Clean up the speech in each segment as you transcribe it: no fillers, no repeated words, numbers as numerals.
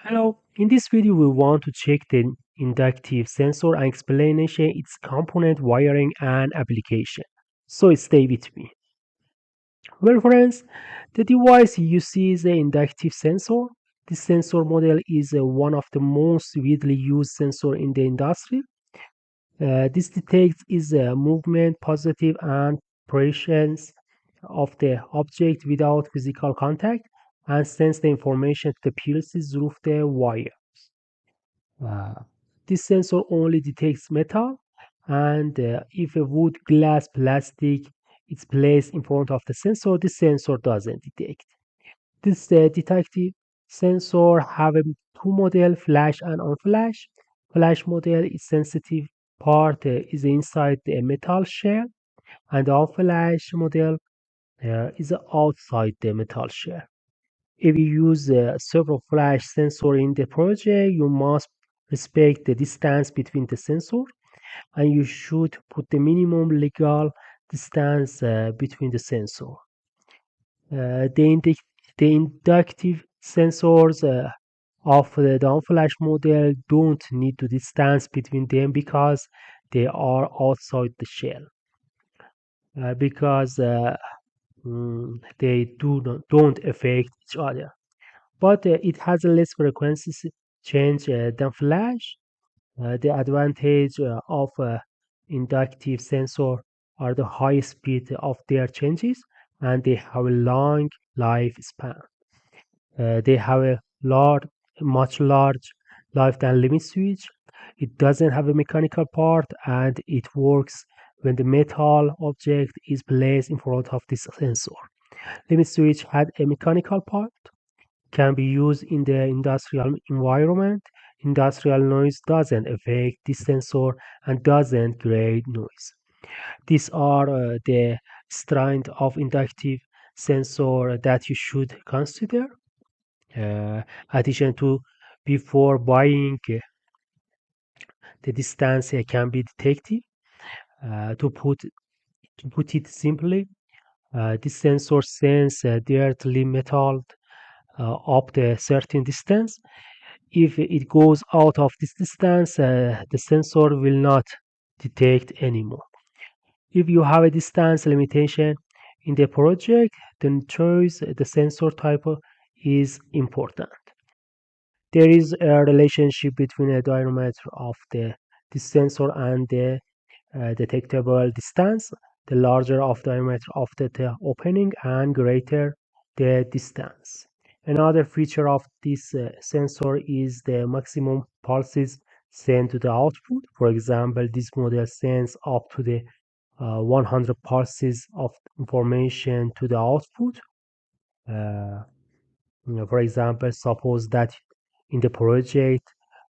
Hello, in this video we want to check the inductive sensor and explanation its component, wiring and application. So stay with me. Well friends, the device you see is the inductive sensor. This sensor model is one of the most widely used sensor in the industry. This detects is movement, positive and presence of the object without physical contact and sends the information to the PLC through the wire. Uh, this sensor only detects metal, and if a wood, glass, plastic is placed in front of the sensor, the sensor doesn't detect. This detective sensor have a two model, flash and unflash. Flash model is sensitive part is inside the metal shell, and the unflash model is outside the metal shell. If you use several flash sensor in the project, you must respect the distance between the sensor and you should put the minimum legal distance between the sensor. Uh, the, indic- the inductive sensors of the downflash model don't need to distance between them because they are outside the shell. Because they don't affect each other. But it has a less frequency change than flash. The advantage of inductive sensor are the high speed of their changes and they have a long lifespan. They have a much large life than limit switch. It doesn't have a mechanical part and it works when the metal object is placed in front of this sensor. Limit switch had a mechanical part, can be used in the industrial environment. Industrial noise doesn't affect this sensor and doesn't create noise. These are the strength of inductive sensor that you should consider. Uh, addition to before buying, the distance can be detected. To put it simply, this sensor sends directly metal up the certain distance. If it goes out of this distance, the sensor will not detect anymore. If you have a distance limitation in the project, then choose the sensor type is important. There is a relationship between a diameter of the sensor and the detectable distance. The larger of diameter of the opening and greater the distance. Another feature of this sensor is the maximum pulses sent to the output. For example, this model sends up to the 100 pulses of information to the output. Uh, for example, suppose that in the project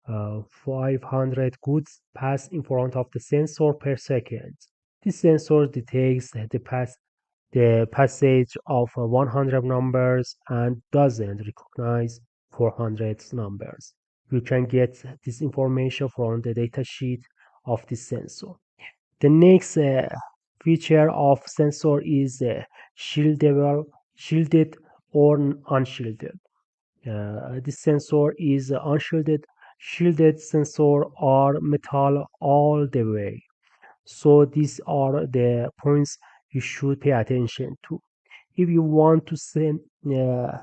500 goods pass in front of the sensor per second. This sensor detects the passage of 100 numbers and doesn't recognize 400 numbers. You can get this information from the datasheet of this sensor. The next feature of sensor is shielded or unshielded. This sensor is unshielded. Shielded sensor are metal all the way. So these are the points you should pay attention to. If you want to send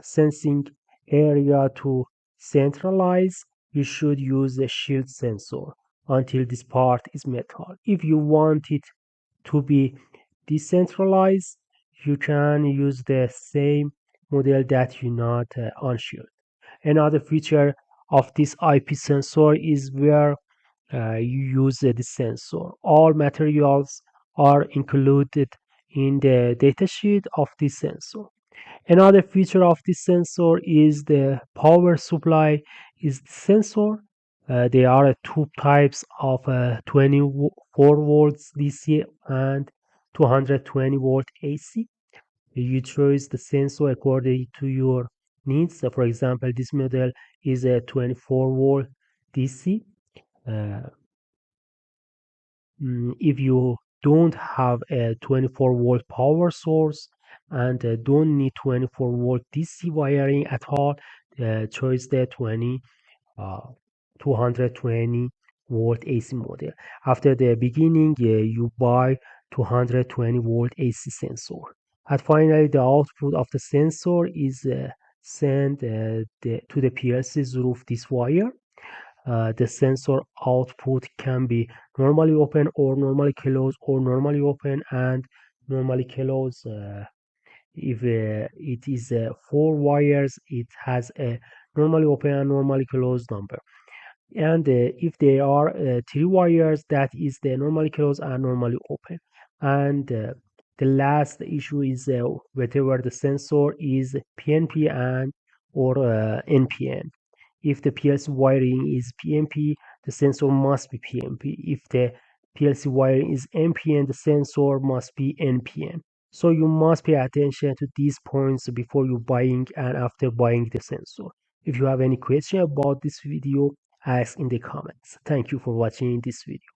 sensing area to centralize, you should use the shield sensor until this part is metal. If you want it to be decentralized, you can use the same model that you not unshield. Another feature of this IP sensor is where you use the sensor. All materials are included in the datasheet of this sensor. Another feature of this sensor is the power supply is the sensor. There are two types of 24 volts DC and 220 volt AC. You choose the sensor according to your needs. So for example, this model is a 24 volt DC. Uh, if you don't have a 24 volt power source and don't need 24 volt DC wiring at all, choose the 220 volt AC model. After the beginning, you buy 220 volt AC sensor. And finally, the output of the sensor is sent to the PLC through this wire. The sensor output can be normally open or normally closed, or normally open and normally closed. If it is four wires, it has a normally open and normally closed number. And if there are three wires, that is the normally closed and normally open. And the last issue is whether the sensor is PNP and or NPN. If the PLC wiring is PNP, the sensor must be PNP. If the PLC wiring is NPN, the sensor must be NPN. So you must pay attention to these points before you buying and after buying the sensor. If you have any question about this video, ask in the comments. Thank you for watching this video.